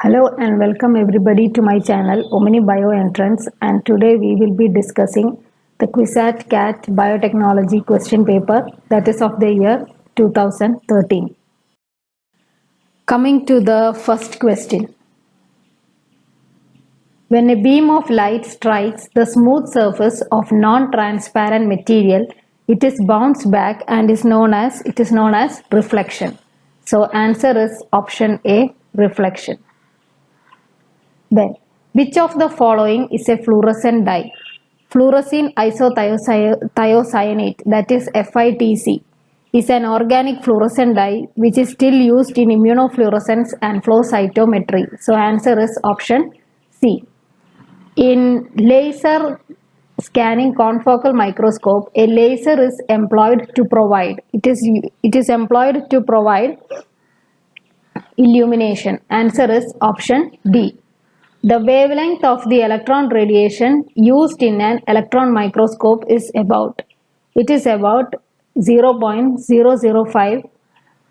Hello and welcome everybody to my channel Omni Bioentrance, and today we will be discussing the CUSAT CAT Biotechnology question paper that is of the year 2013. Coming to the first question. When a beam of light strikes the smooth surface of non-transparent material, it is bounced back and is known as reflection. So answer is option A, reflection. Then, which of the following is a fluorescent dye? Fluorescein isothiocyanate, that is FITC, is an organic fluorescent dye which is still used in immunofluorescence and flow cytometry. So answer is option C. In laser scanning confocal microscope, a laser is employed to provide illumination. Answer is option D. The wavelength of the electron radiation used in an electron microscope is about 0.005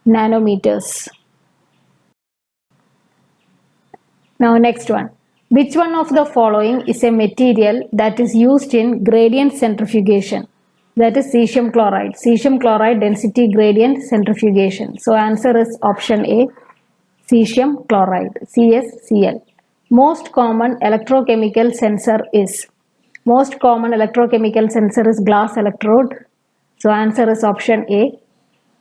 nanometers. Now next one. Which one of the following is a material that is used in gradient centrifugation? That is cesium chloride. Cesium chloride density gradient centrifugation. So answer is option A, cesium chloride, CsCl. Most common electrochemical sensor is glass electrode. So answer is option A.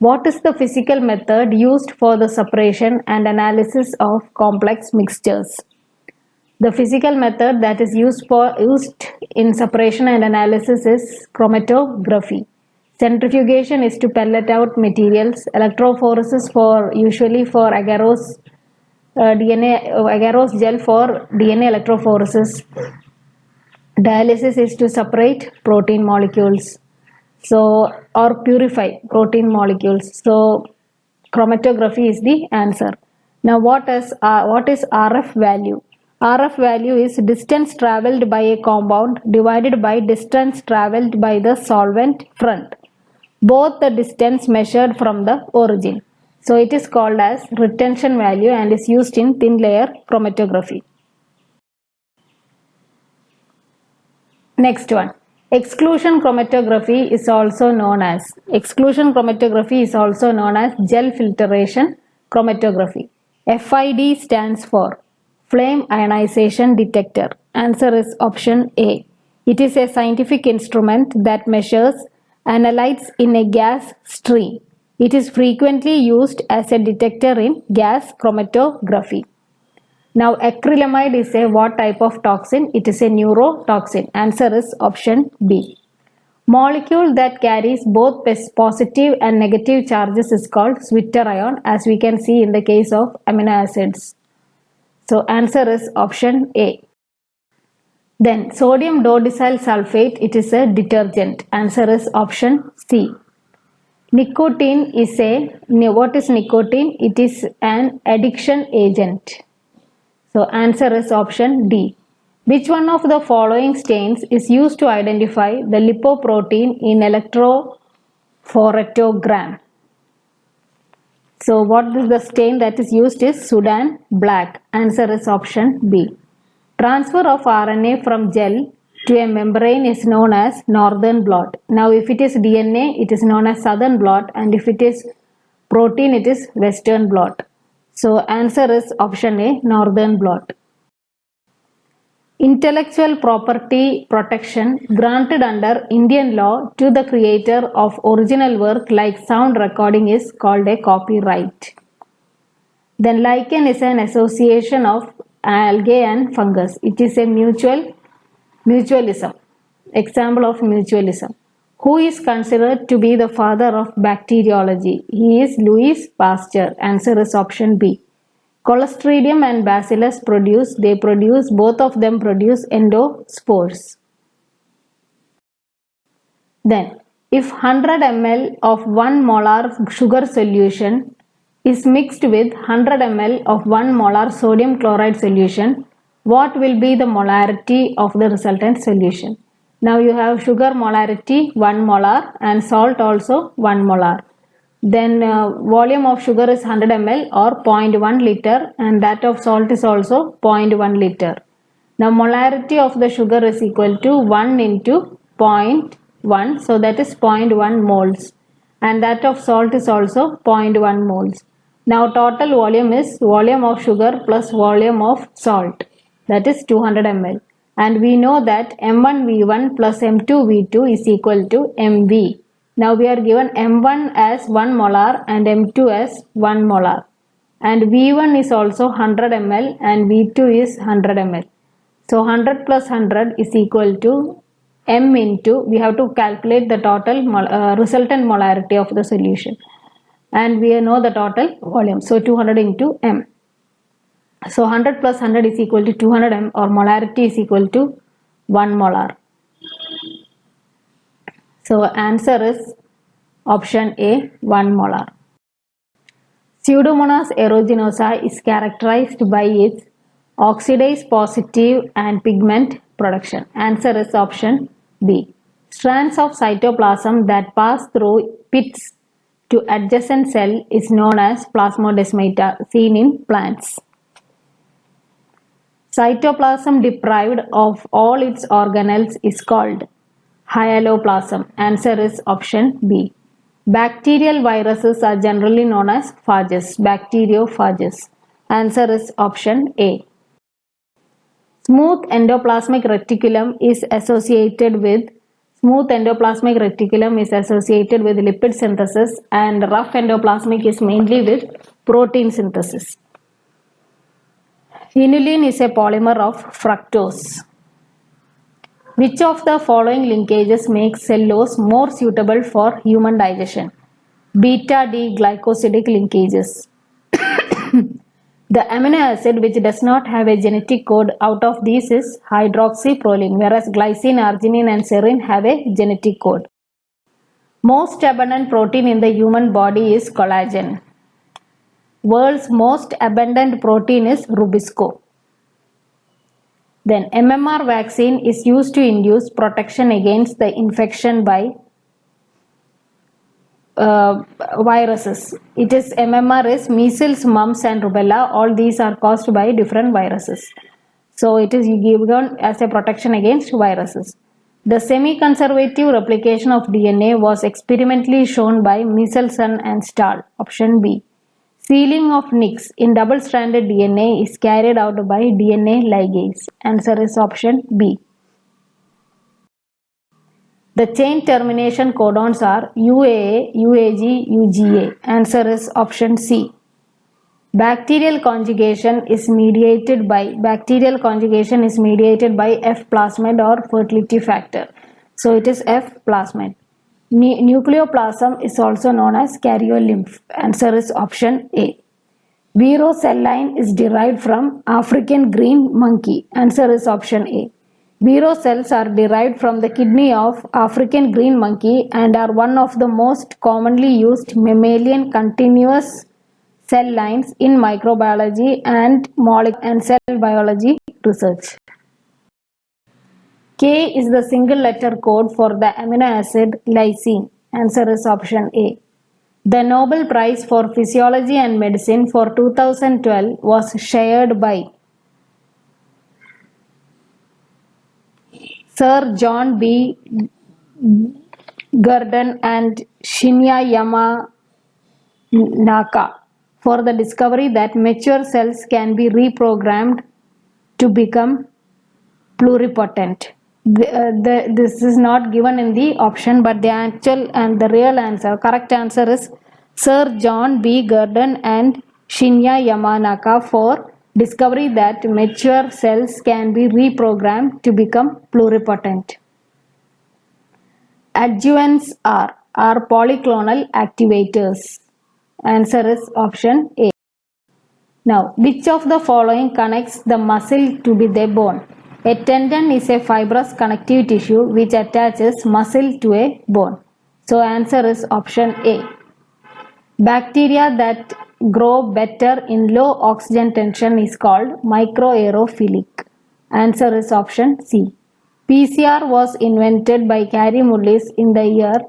What is the physical method used for the separation and analysis of complex mixtures? The physical method that is used in separation and analysis is chromatography. Centrifugation is to pellet out materials. Electrophoresis usually for agarose agarose gel for DNA electrophoresis. Dialysis is to separate protein molecules, or purify protein molecules. So chromatography is the answer. Now what is RF value? RF value is distance traveled by a compound divided by distance traveled by the solvent front, both the distance measured from the origin. So it is called as retention value and is used in thin layer chromatography. Next one. Exclusion chromatography is also known as gel filtration chromatography. FID stands for flame ionization detector. Answer is option A. It is a scientific instrument that measures analytes in a gas stream. It is frequently used as a detector in gas chromatography. Now acrylamide is a what type of toxin? It is a neurotoxin. Answer is option B. Molecule that carries both positive and negative charges is called Zwitter ion, as we can see in the case of amino acids. So answer is option A. Then sodium dodecyl sulfate, it is a detergent. Answer is option C. Nicotine is what is nicotine? It is an addiction agent. So answer is option D. Which one of the following stains is used to identify the lipoprotein in electrophoretrogram? So what is the stain that is used is Sudan black. Answer is option B. Transfer of RNA from gel to a membrane is known as northern blot. Now if it is DNA, it is known as southern blot, and if it is protein, it is western blot. So answer is option A, northern blot. Intellectual property protection granted under Indian law to the creator of original work like sound recording is called a copyright. Then lichen is an association of algae and fungus. It is a mutualism. Example of mutualism. Who is considered to be the father of bacteriology? He is Louis Pasteur. Answer is option B. Clostridium and Bacillus both of them produce endospores. Then, if 100 ml of 1 molar sugar solution is mixed with 100 ml of 1 molar sodium chloride solution, what will be the molarity of the resultant solution? Now you have sugar molarity 1 molar and salt also 1 molar. Then volume of sugar is 100 ml or 0.1 liter, and that of salt is also 0.1 liter. Now molarity of the sugar is equal to 1 into 0.1, so that is 0.1 moles, and that of salt is also 0.1 moles. Now total volume is volume of sugar plus volume of salt, that is 200 ml, and we know that M1V1 plus M2V2 is equal to MV. Now we are given M1 as 1 molar and M2 as 1 molar, and V1 is also 100 ml and V2 is 100 ml. So 100 plus 100 is equal to M into, we have to calculate the total resultant molarity of the solution, and we know the total volume, so 200 into M. So 100 plus 100 is equal to 200 M, or molarity is equal to 1 molar. So answer is option A, 1 molar. Pseudomonas aeruginosa is characterized by its oxidase positive and pigment production. Answer is option B. Strands of cytoplasm that pass through pits to adjacent cell is known as plasmodesmata, seen in plants. Cytoplasm deprived of all its organelles is called hyaloplasm. Answer is option B. Bacterial viruses are generally known as phages, bacteriophages. Answer is option A. Smooth endoplasmic reticulum is associated with lipid synthesis, and rough endoplasmic is mainly with protein synthesis. Inulin is a polymer of fructose. Which of the following linkages makes cellulose more suitable for human digestion? Beta-D glycosidic linkages. The amino acid which does not have a genetic code out of these is hydroxyproline, whereas glycine, arginine and serine have a genetic code. Most abundant protein in the human body is collagen. World's most abundant protein is Rubisco. Then MMR vaccine is used to induce protection against the infection by viruses. It is MMR is measles, mumps and rubella. All these are caused by different viruses. So it is given as a protection against viruses. The semi-conservative replication of DNA was experimentally shown by Michelson and Stahl. Option B. Sealing of nicks in double-stranded DNA is carried out by DNA ligase. Answer is option B. The chain termination codons are UAA, UAG, UGA. Answer is option C. Bacterial conjugation is mediated by F plasmid or fertility factor. So it is F plasmid. Nucleoplasm is also known as karyolymph. Answer is option A. Vero cell line is derived from African green monkey. Answer is option A. Vero cells are derived from the kidney of African green monkey and are one of the most commonly used mammalian continuous cell lines in microbiology and molecular and cell biology research. K is the single letter code for the amino acid lysine. Answer is option A. The Nobel Prize for Physiology and Medicine for 2012 was shared by Sir John B. Gurdon and Shinya Yamanaka for the discovery that mature cells can be reprogrammed to become pluripotent. This is not given in the option, but the actual and the real answer, correct answer is Sir John B. Gurdon and Shinya Yamanaka for discovery that mature cells can be reprogrammed to become pluripotent. Adjuvants are polyclonal activators. Answer is option A. Now, which of the following connects the muscle to the bone? A tendon is a fibrous connective tissue which attaches muscle to a bone. So answer is option A. Bacteria that grow better in low oxygen tension is called microaerophilic. Answer is option C. PCR was invented by Carey Mullis in the year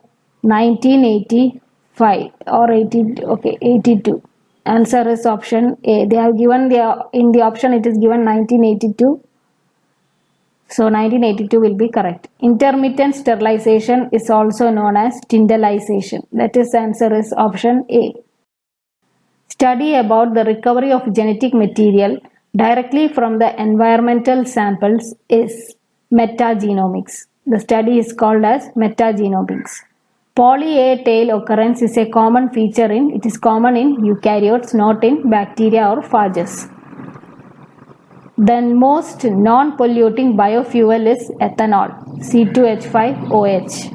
1984. 5 or 80. Okay, 82. Answer is option A. They have given in the option it is given 1982. So 1982 will be correct. Intermittent sterilization is also known as tyndallization. That is, answer is option A. Study about the recovery of genetic material directly from the environmental samples is metagenomics. The study is called as metagenomics. Poly A tail occurrence is a common feature it is common in eukaryotes, not in bacteria or phages. The most non-polluting biofuel is ethanol, C2H5OH.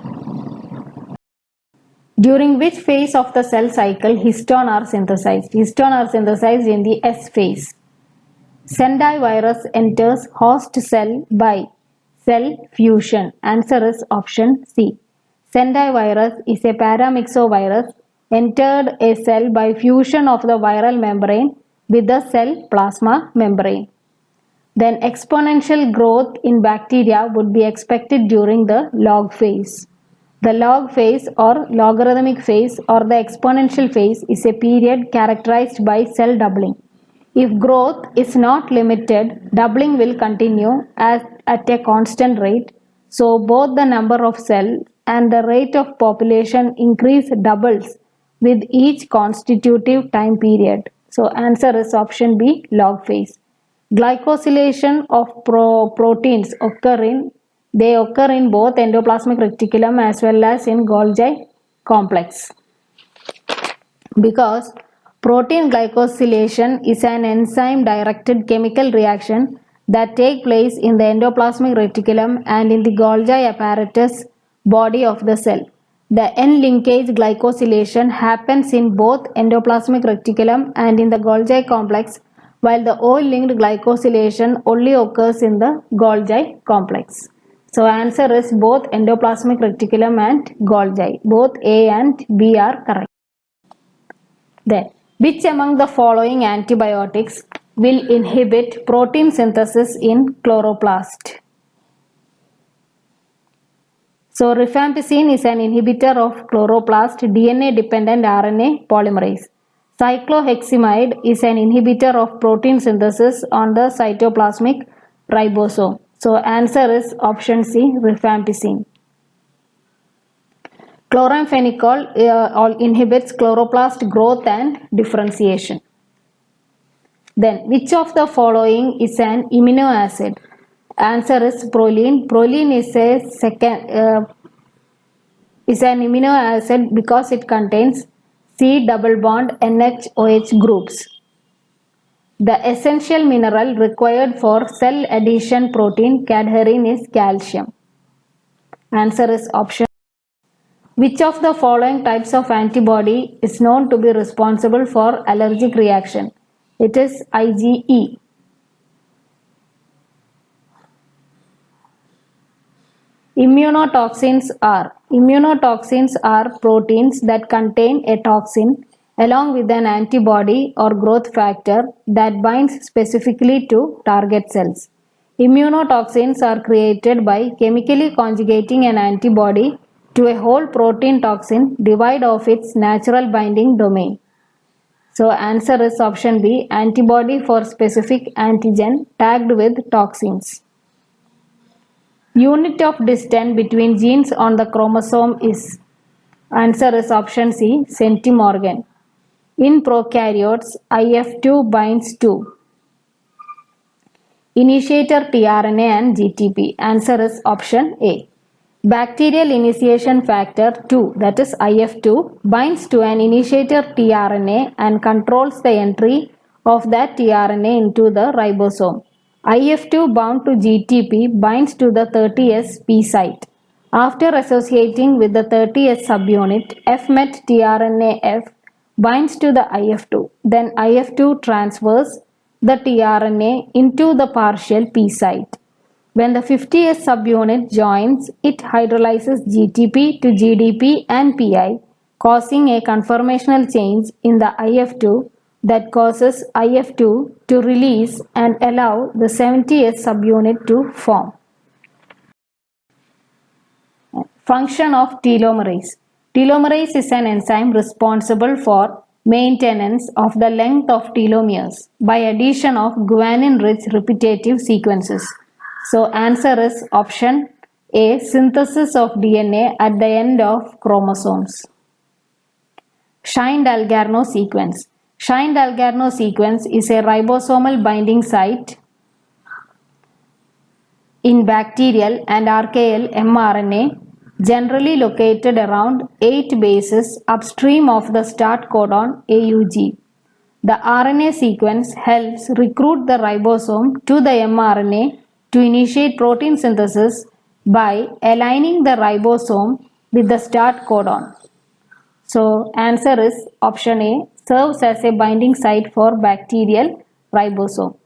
During which phase of the cell cycle histone are synthesized? Histone are synthesized in the S phase. Sendai virus enters host cell by cell fusion. Answer is option C. Sendai virus is a paramyxovirus entered a cell by fusion of the viral membrane with the cell plasma membrane. Then exponential growth in bacteria would be expected during the log phase. The log phase or logarithmic phase or the exponential phase is a period characterized by cell doubling. If growth is not limited, doubling will continue at a constant rate. So both the number of cells and the rate of population increase doubles with each constitutive time period. So answer is option B, log phase. Glycosylation of proteins occur in both endoplasmic reticulum as well as in Golgi complex. Because protein glycosylation is an enzyme directed chemical reaction that take place in the endoplasmic reticulum and in the Golgi apparatus body of the cell. The N-linkage glycosylation happens in both endoplasmic reticulum and in the Golgi complex, while the O-linked glycosylation only occurs in the Golgi complex. So answer is both endoplasmic reticulum and Golgi. Both A and B are correct. Then, which among the following antibiotics will inhibit protein synthesis in chloroplast? So rifampicin is an inhibitor of chloroplast DNA-dependent RNA polymerase. Cycloheximide is an inhibitor of protein synthesis on the cytoplasmic ribosome. So answer is option C, rifampicin. Chloramphenicol inhibits chloroplast growth and differentiation. Then, which of the following is an amino acid? Answer is proline. Proline is an amino acid because it contains C double bond NH-OH groups. The essential mineral required for cell adhesion protein cadherin is calcium. Answer is option. Which of the following types of antibody is known to be responsible for allergic reaction? It is IgE. Immunotoxins are proteins that contain a toxin along with an antibody or growth factor that binds specifically to target cells. Immunotoxins are created by chemically conjugating an antibody to a whole protein toxin devoid of its natural binding domain. So answer is option B, antibody for specific antigen tagged with toxins. Unit of distance between genes on the chromosome is, answer is option C, centimorgan. In prokaryotes, IF2 binds to initiator tRNA and GTP. Answer is option A. Bacterial initiation factor 2, that is IF2, binds to an initiator tRNA and controls the entry of that tRNA into the ribosome. IF2 bound to GTP binds to the 30S P site. After associating with the 30S subunit, F-met tRNA-F binds to the IF2. Then IF2 transfers the tRNA into the partial P site. When the 50S subunit joins, it hydrolyzes GTP to GDP and PI, causing a conformational change in the IF2 that causes IF2 to release and allow the 70S subunit to form. Function of telomerase. Telomerase is an enzyme responsible for maintenance of the length of telomeres by addition of guanine-rich repetitive sequences. So answer is option A, synthesis of DNA at the end of chromosomes. Shine-Dalgarno sequence. Shine-Dalgarno sequence is a ribosomal binding site in bacterial and archaeal mRNA, generally located around 8 bases upstream of the start codon AUG. The RNA sequence helps recruit the ribosome to the mRNA to initiate protein synthesis by aligning the ribosome with the start codon. So answer is option A, serves as a binding site for bacterial ribosome.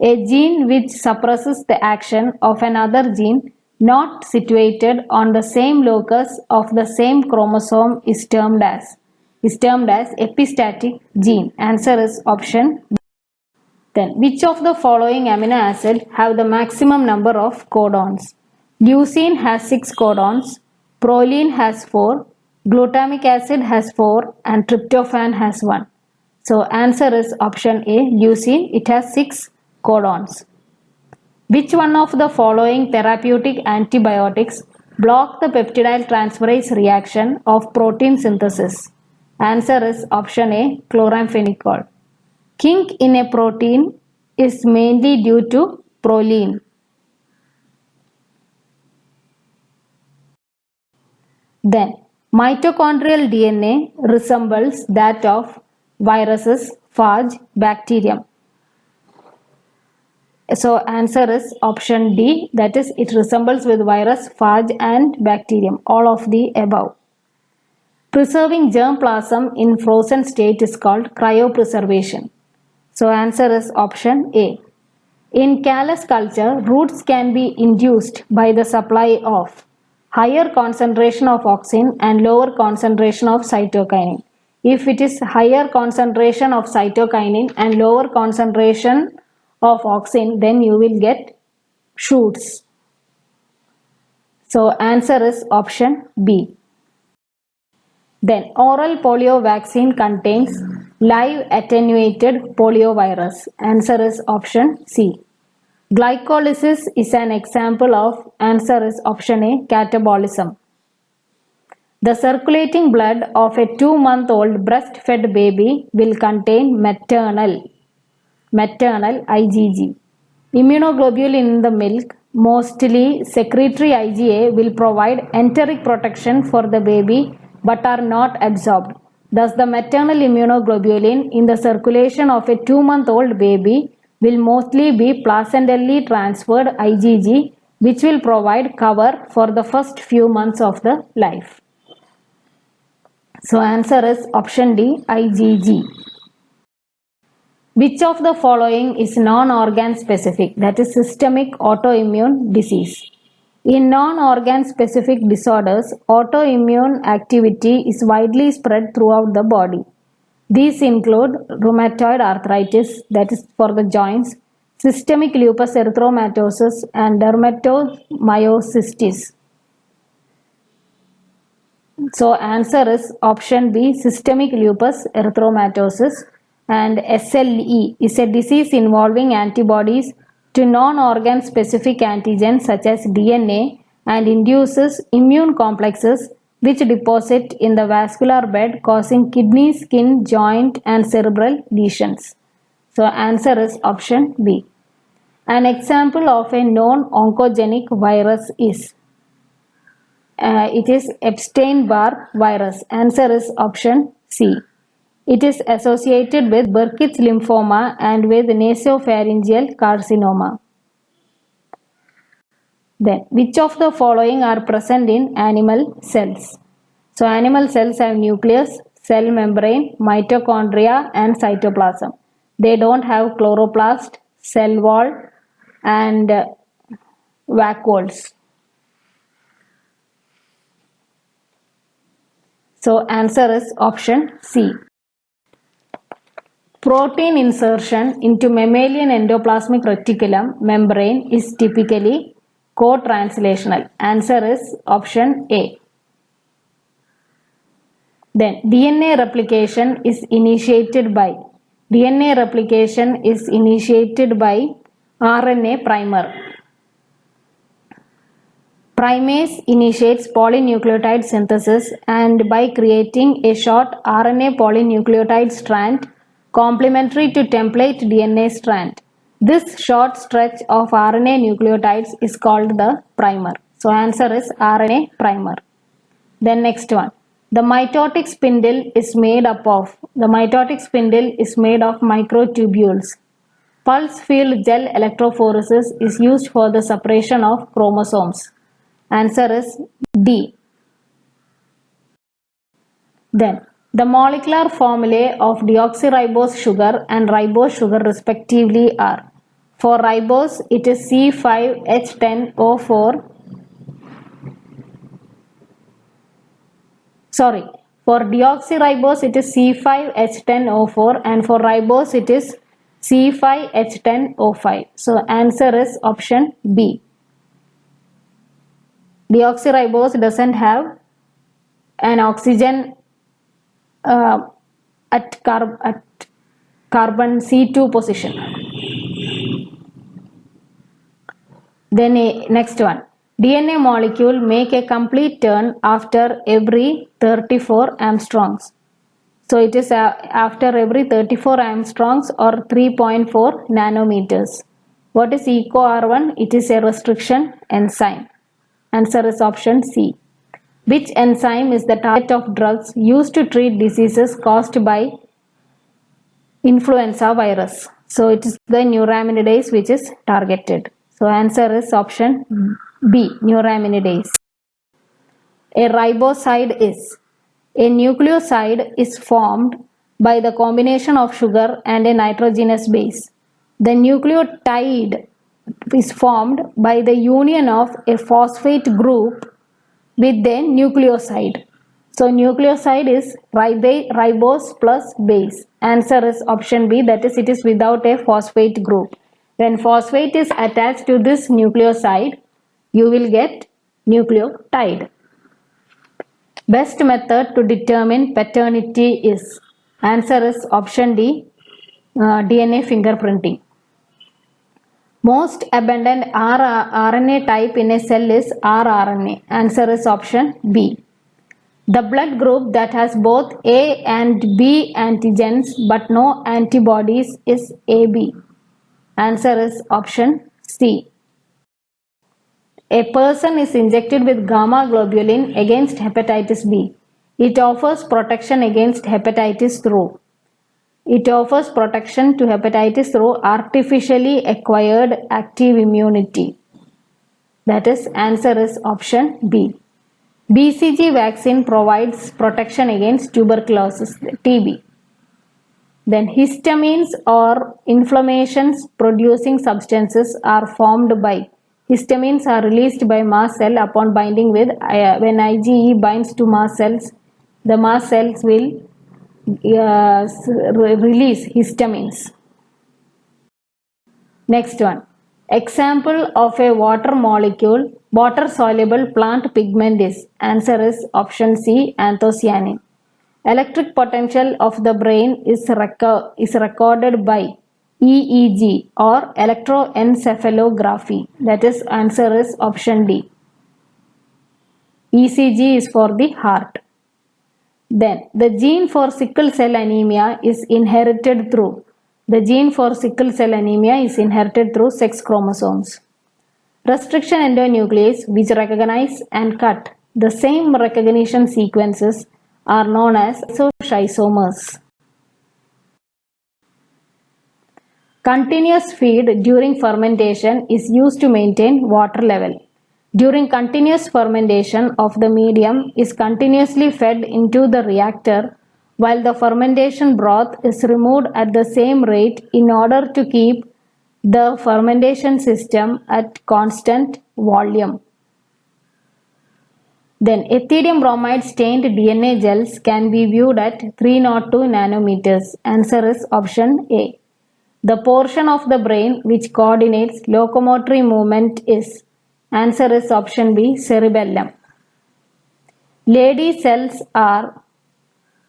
A gene which suppresses the action of another gene not situated on the same locus of the same chromosome is termed as epistatic gene. Answer is option B. Then, which of the following amino acids have the maximum number of codons? Leucine has 6 codons, proline has 4, glutamic acid has 4, and tryptophan has 1. So answer is option A, leucine. It has 6 codons. Which one of the following therapeutic antibiotics block the peptidyl transferase reaction of protein synthesis? Answer is option A, chloramphenicol. Kink in a protein is mainly due to proline. Then, mitochondrial DNA resembles that of viruses, phage, bacterium. So answer is option D, that is it resembles with virus, phage and bacterium, all of the above. Preserving germ plasm in frozen state is called cryopreservation. So answer is option A. In callus culture, roots can be induced by the supply of higher concentration of auxin and lower concentration of cytokinin. If it is higher concentration of cytokinin and lower concentration of auxin, then you will get shoots. So answer is option B. Then oral polio vaccine contains live attenuated poliovirus. Answer is option C. Glycolysis is an example of, answer is option A, catabolism. The circulating blood of a 2-month-old breastfed baby will contain maternal IgG. Immunoglobulin in the milk, mostly secretory IgA, will provide enteric protection for the baby but are not absorbed. Thus, the maternal immunoglobulin in the circulation of a 2-month-old baby will mostly be placentally transferred IgG, which will provide cover for the first few months of the life. So, answer is option D, IgG. Which of the following is non-organ specific, that is systemic autoimmune disease? In non-organ specific disorders, autoimmune activity is widely spread throughout the body. These include rheumatoid arthritis, that is for the joints, systemic lupus erythematosus, and dermatomyositis. So answer is option B, systemic lupus erythematosus. And SLE is a disease involving antibodies to non-organ specific antigens such as DNA and induces immune complexes which deposit in the vascular bed, causing kidney, skin, joint and cerebral lesions. So answer is option B. An example of a non-oncogenic virus is it is Epstein-Barr virus. Answer is option C. It is associated with Burkitt's lymphoma and with nasopharyngeal carcinoma. Then, which of the following are present in animal cells? So, animal cells have nucleus, cell membrane, mitochondria and cytoplasm. They don't have chloroplast, cell wall and vacuoles. So, answer is option C. Protein insertion into mammalian endoplasmic reticulum membrane is typically co-translational. Answer is option A. Then DNA replication is initiated by RNA primer. Primase initiates polynucleotide synthesis and by creating a short RNA polynucleotide strand complementary to template DNA strand. This short stretch of RNA nucleotides is called the primer. So answer is RNA primer. Then next one. The mitotic spindle is made of microtubules. Pulse field gel electrophoresis is used for the separation of chromosomes. Answer is D. Then the molecular formulae of deoxyribose sugar and ribose sugar respectively are: for ribose it is C5H10O4. For deoxyribose it is C5H10O4 and for ribose it is C5H10O5. So answer is option B. Deoxyribose doesn't have an oxygen at carbon C2 position. Then next one. DNA molecule make a complete turn after every 34 angstroms. So it is after every 34 angstroms or 3.4 nanometers. What is EcoR1? It is a restriction enzyme. Answer is option C. Which enzyme is the target of drugs used to treat diseases caused by influenza virus? So it is the neuraminidase which is targeted. So answer is option B, neuraminidase. A riboside is: a nucleoside is formed by the combination of sugar and a nitrogenous base. The nucleotide is formed by the union of a phosphate group with the nucleoside. So nucleoside is ribose plus base. Answer is option B, that is it is without a phosphate group. When phosphate is attached to this nucleoside, you will get nucleotide. Best method to determine paternity is: answer is option D, DNA fingerprinting. Most abundant RNA type in a cell is rRNA. Answer is option B. The blood group that has both A and B antigens but no antibodies is AB. Answer is option C. A person is injected with gamma globulin against hepatitis B. It offers protection against hepatitis through artificially acquired active immunity. That is, answer is option B. BCG vaccine provides protection against tuberculosis, TB. Then histamines or inflammations producing substances are formed by: histamines are released by mast cell upon binding with, when IgE binds to mast cells, the mast cells will release histamines. Next one. Example of a water molecule, water soluble plant pigment is: answer is option C, anthocyanin. Electric potential of the brain is recorded by EEG or electroencephalography. That is, answer is option D. ECG is for the heart. Then the gene for sickle cell anemia is inherited through sex chromosomes. Restriction endonuclease which recognize and cut the same recognition sequences are known as isomers. Continuous feed during fermentation is used to maintain water level. During continuous fermentation of the medium is continuously fed into the reactor while the fermentation broth is removed at the same rate in order to keep the fermentation system at constant volume. Then ethidium bromide stained DNA gels can be viewed at 302 nanometers. Answer is option A. The portion of the brain which coordinates locomotory movement is: answer is option B, cerebellum. Leydig cells are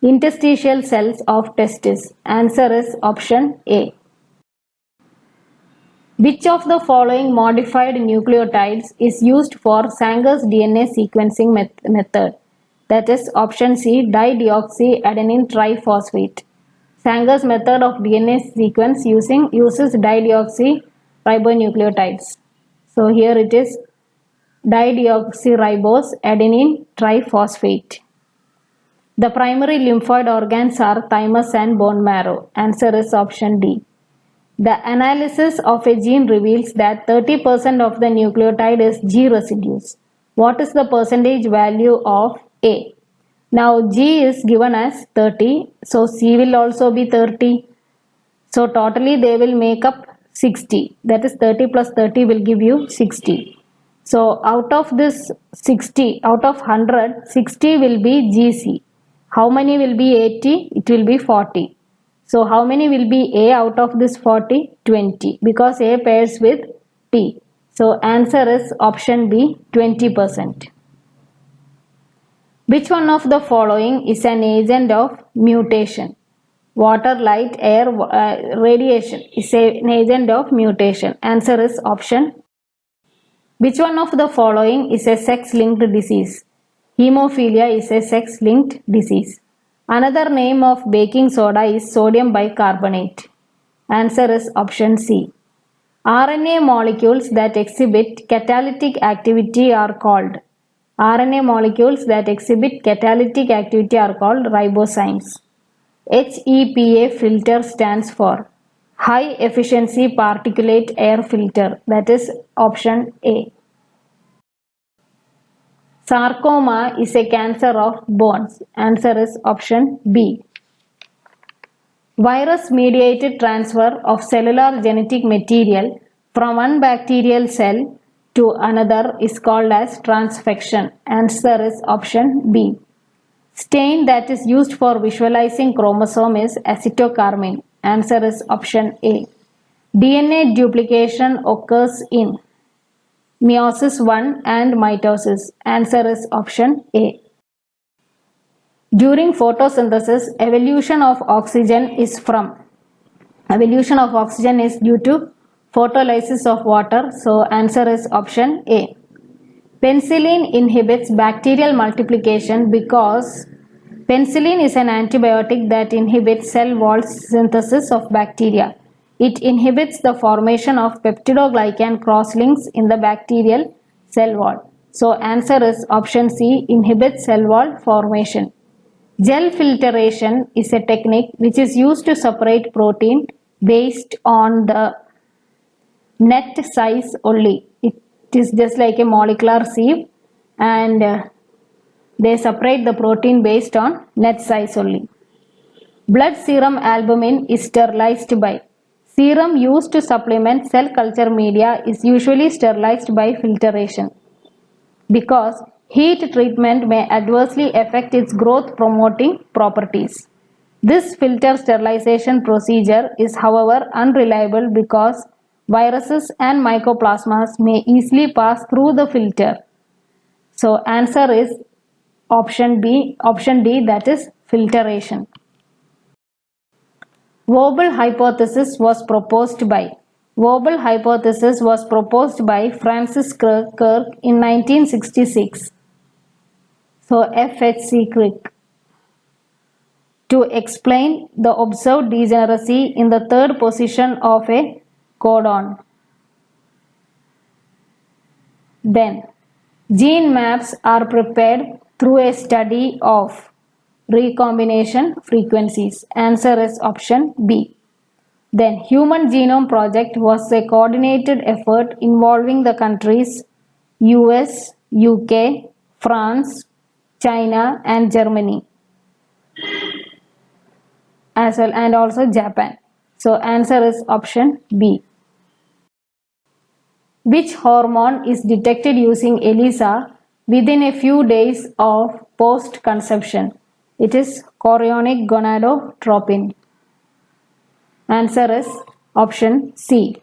Interstitial cells of testis. Answer is option A. Which of the following modified nucleotides is used for Sanger's DNA sequencing method? That is option C, dideoxyadenine triphosphate. Sanger's method of DNA sequence uses dideoxyribonucleotides. So here it is dideoxyribose adenine triphosphate. The primary lymphoid organs are thymus and bone marrow. Answer is option D. The analysis of a gene reveals that 30% of the nucleotide is G residues. What is the percentage value of A? Now G is given as 30, so C will also be 30. So totally they will make up 60. That is 30 plus 30 will give you 60. So out of this 60, out of 100, 60 will be GC. How many will be 80? It will be 40. So how many will be A out of this 40? 20, because A pairs with T. So answer is option B, 20%. Which one of the following is an agent of mutation? Water, light, air, radiation is an agent of mutation. Answer is option. Which one of the following is a sex-linked disease? Hemophilia is a sex-linked disease. Another name of baking soda is sodium bicarbonate. Answer is option C. RNA molecules that exhibit catalytic activity are called. RNA molecules that exhibit catalytic activity are called ribozymes. HEPA filter stands for High Efficiency Particulate Air Filter. That is option A. Sarcoma is a cancer of bones. Answer is option B. Virus-mediated transfer of cellular genetic material from one bacterial cell to another is called as transfection. Answer is option B. Stain that is used for visualizing chromosome is acetocarmine. Answer is option A. DNA duplication occurs in meiosis 1 and mitosis. Answer is option A. During photosynthesis, evolution of oxygen is due to photolysis of water. So answer is option A. Penicillin inhibits bacterial multiplication because penicillin is an antibiotic that inhibits cell wall synthesis of bacteria. It inhibits the formation of peptidoglycan crosslinks in the bacterial cell wall. So answer is option C, inhibits cell wall formation. Gel filtration is a technique which is used to separate protein based on the net size only. It is just like a molecular sieve, and they separate the protein based on net size only. Blood serum albumin is sterilized by. Serum used to supplement cell culture media is usually sterilized by filtration because heat treatment may adversely affect its growth promoting properties. This filter sterilization procedure is however unreliable because viruses and mycoplasmas may easily pass through the filter. So answer is option D, that is filtration. Verbal hypothesis was proposed by. Verbal hypothesis was proposed by Francis Crick in 1966. So FHC Crick. To explain the observed degeneracy in the third position of a codon. Then, gene maps are prepared through a study of recombination frequencies. Answer is option B. Then, Human Genome Project was a coordinated effort involving the countries US, UK, France, China and Germany, as well, and also Japan. So answer is option B. Which hormone is detected using ELISA within a few days of post-conception? It is chorionic gonadotropin. Answer is option C.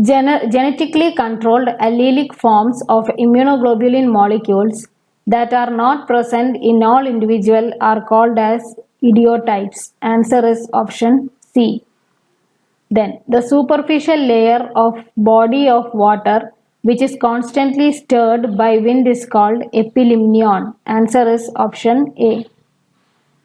Genetically controlled allelic forms of immunoglobulin molecules that are not present in all individuals are called as idiotypes. Answer is option C. Then the superficial layer of body of water which is constantly stirred by wind is called epilimnion. Answer is option A.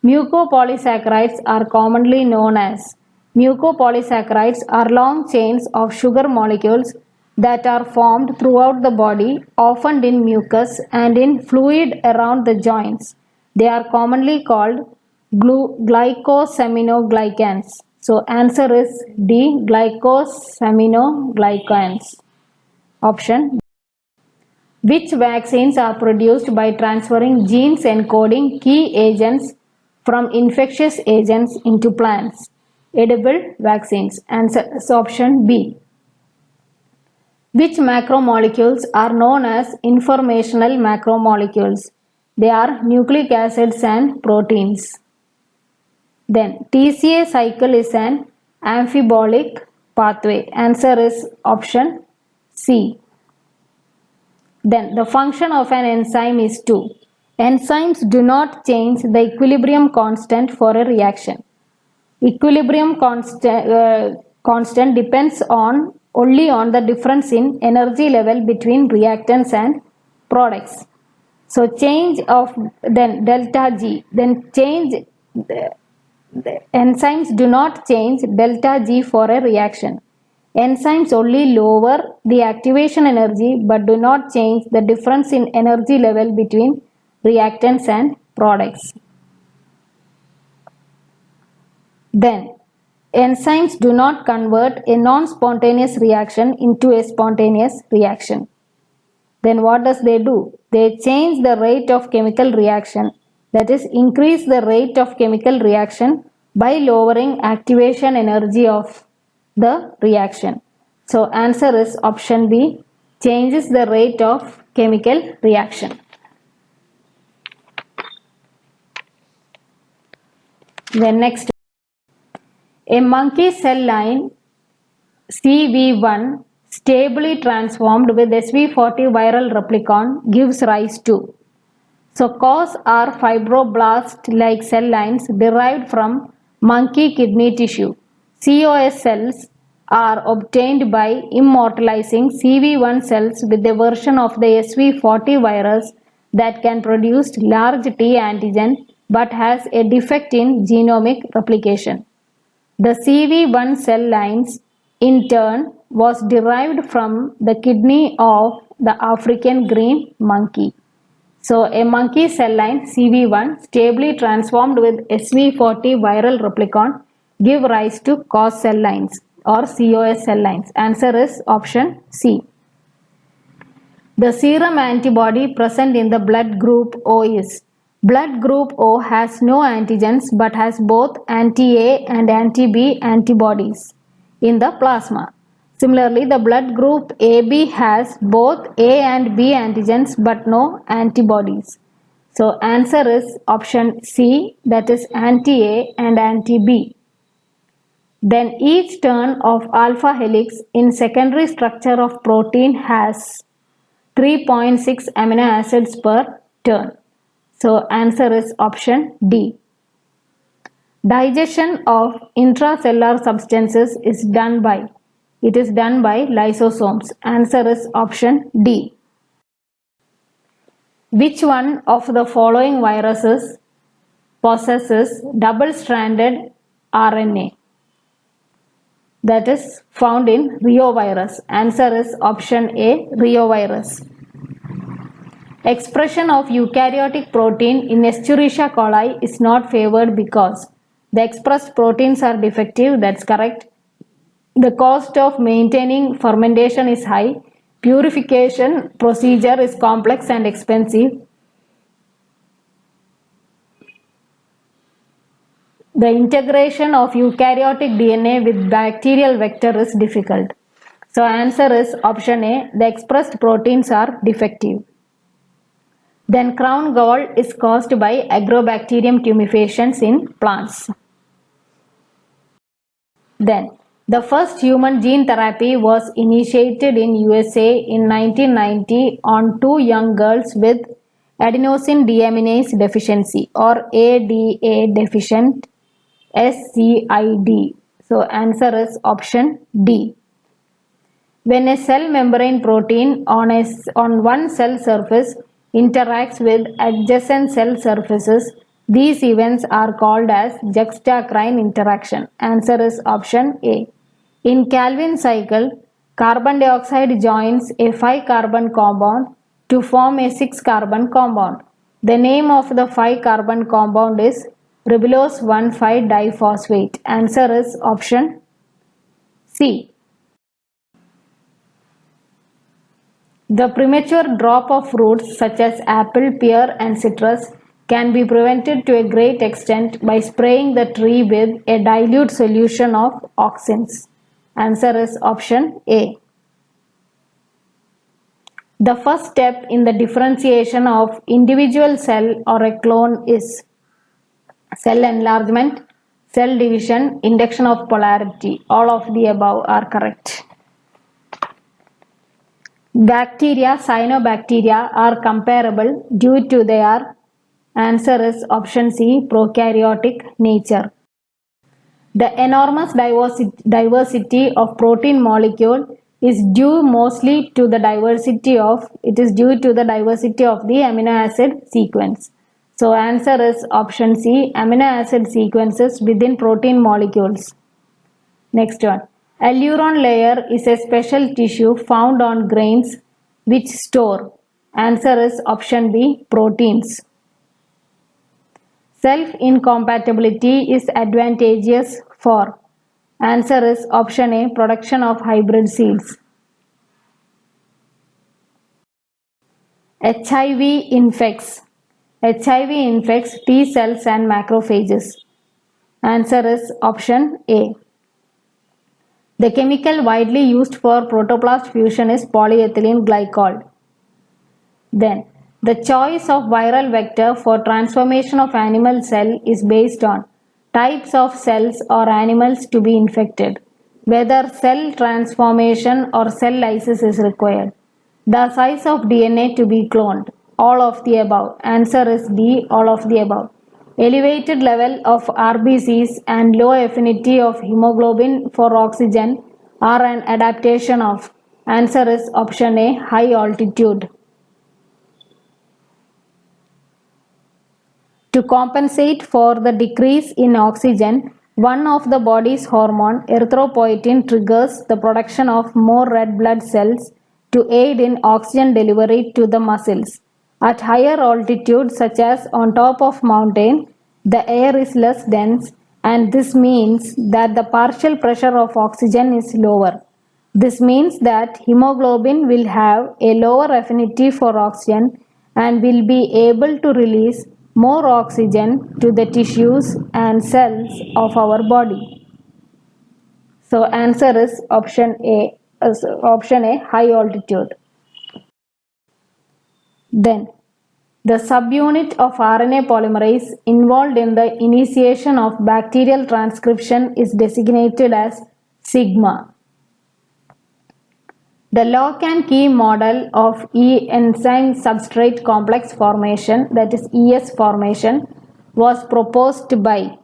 Mucopolysaccharides are commonly known as. Mucopolysaccharides are long chains of sugar molecules that are formed throughout the body, often in mucus and in fluid around the joints. They are commonly called glycosaminoglycans. So answer is D, glycosaminoglycans. Option. Which vaccines are produced by transferring genes encoding key agents from infectious agents into plants? Edible vaccines. Answer is option B. Which macromolecules are known as informational macromolecules? They are nucleic acids and proteins. Then TCA cycle is an amphibolic pathway. Answer is option C. Then the function of an enzyme is to. Enzymes do not change the equilibrium constant for a reaction. Equilibrium constant depends only on the difference in energy level between reactants and products. So change of then delta G, then change the enzymes do not change delta G for a reaction. Enzymes only lower the activation energy but do not change the difference in energy level between reactants and products. Then enzymes do not convert a non-spontaneous reaction into a spontaneous reaction. Then what does they do? They change the rate of chemical reaction, that is increase the rate of chemical reaction by lowering activation energy of the reaction. So answer is option B, changes the rate of chemical reaction. Then next, a monkey cell line CV1 stably transformed with SV40 viral replicon gives rise to. So cause are fibroblast-like cell lines derived from monkey kidney tissue. COS cells are obtained by immortalizing CV1 cells with a version of the SV40 virus that can produce large T antigen but has a defect in genomic replication. The CV1 cell lines in turn was derived from the kidney of the African green monkey. So a monkey cell line CV1 stably transformed with SV40 viral replicon give rise to COS cell lines or COS cell lines. Answer is option C. The serum antibody present in the blood group O is. Blood group O has no antigens but has both anti-A and anti-B antibodies in the plasma. Similarly, the blood group AB has both A and B antigens but no antibodies. So answer is option C, that is anti-A and anti-B. Then each turn of alpha helix in secondary structure of protein has 3.6 amino acids per turn. So answer is option D. Digestion of intracellular substances is done by. It is done by lysosomes. Answer is option D. Which one of the following viruses possesses double-stranded RNA? That is found in reovirus. Answer is option A, reovirus. Expression of eukaryotic protein in Escherichia coli is not favored because the expressed proteins are defective. That's correct. The cost of maintaining fermentation is high. Purification procedure is complex and expensive. The integration of eukaryotic DNA with bacterial vector is difficult. So answer is option A, the expressed proteins are defective. Then crown gall is caused by agrobacterium tumefaciens in plants. Then the first human gene therapy was initiated in USA in 1990 on 2 young girls with adenosine deaminase deficiency or ADA deficient SCID. So answer is option D. When a cell membrane protein on one cell surface interacts with adjacent cell surfaces, these events are called as juxtacrine interaction. Answer is option A. In Calvin cycle, carbon dioxide joins a 5-carbon compound to form a 6-carbon compound. The name of the 5-carbon compound is ribulose 1,5-diphosphate. Answer is option C. The premature drop of fruits such as apple, pear and citrus can be prevented to a great extent by spraying the tree with a dilute solution of auxins. Answer is option A. The first step in the differentiation of individual cell or a clone is cell enlargement, cell division, induction of polarity. All of the above are correct. Bacteria, cyanobacteria are comparable due to their answer is option C, prokaryotic nature. The enormous diversity of protein molecule is due mostly to the diversity of the amino acid sequence. So answer is option C, amino acid sequences within protein molecules. Next one. Alluron layer is a special tissue found on grains which store. Answer is option B, proteins. Self-incompatibility is advantageous for. Answer is option A, production of hybrid seeds. HIV infects T cells and macrophages. Answer is option A. The chemical widely used for protoplast fusion is polyethylene glycol. Then, the choice of viral vector for transformation of animal cell is based on types of cells or animals to be infected, whether cell transformation or cell lysis is required, the size of DNA to be cloned, all of the above. Answer is D, all of the above. Elevated level of RBCs and low affinity of hemoglobin for oxygen are an adaptation of. Answer is option A, high altitude. To compensate for the decrease in oxygen, one of the body's hormone, erythropoietin, triggers the production of more red blood cells to aid in oxygen delivery to the muscles. At higher altitude, such as on top of mountain, the air is less dense, and this means that the partial pressure of oxygen is lower. This means that hemoglobin will have a lower affinity for oxygen and will be able to release more oxygen to the tissues and cells of our body. So answer is option A, high altitude. Then, the subunit of RNA polymerase involved in the initiation of bacterial transcription is designated as sigma. The lock and key model of enzyme substrate complex formation, that is ES formation, was proposed by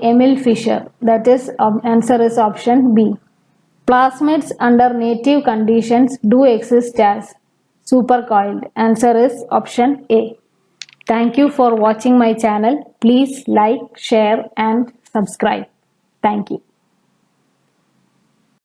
Emil Fischer. That is answer is option B. Plasmids under native conditions do exist as supercoiled. Answer is option A. Thank you for watching my channel. Please like, share and subscribe. Thank you.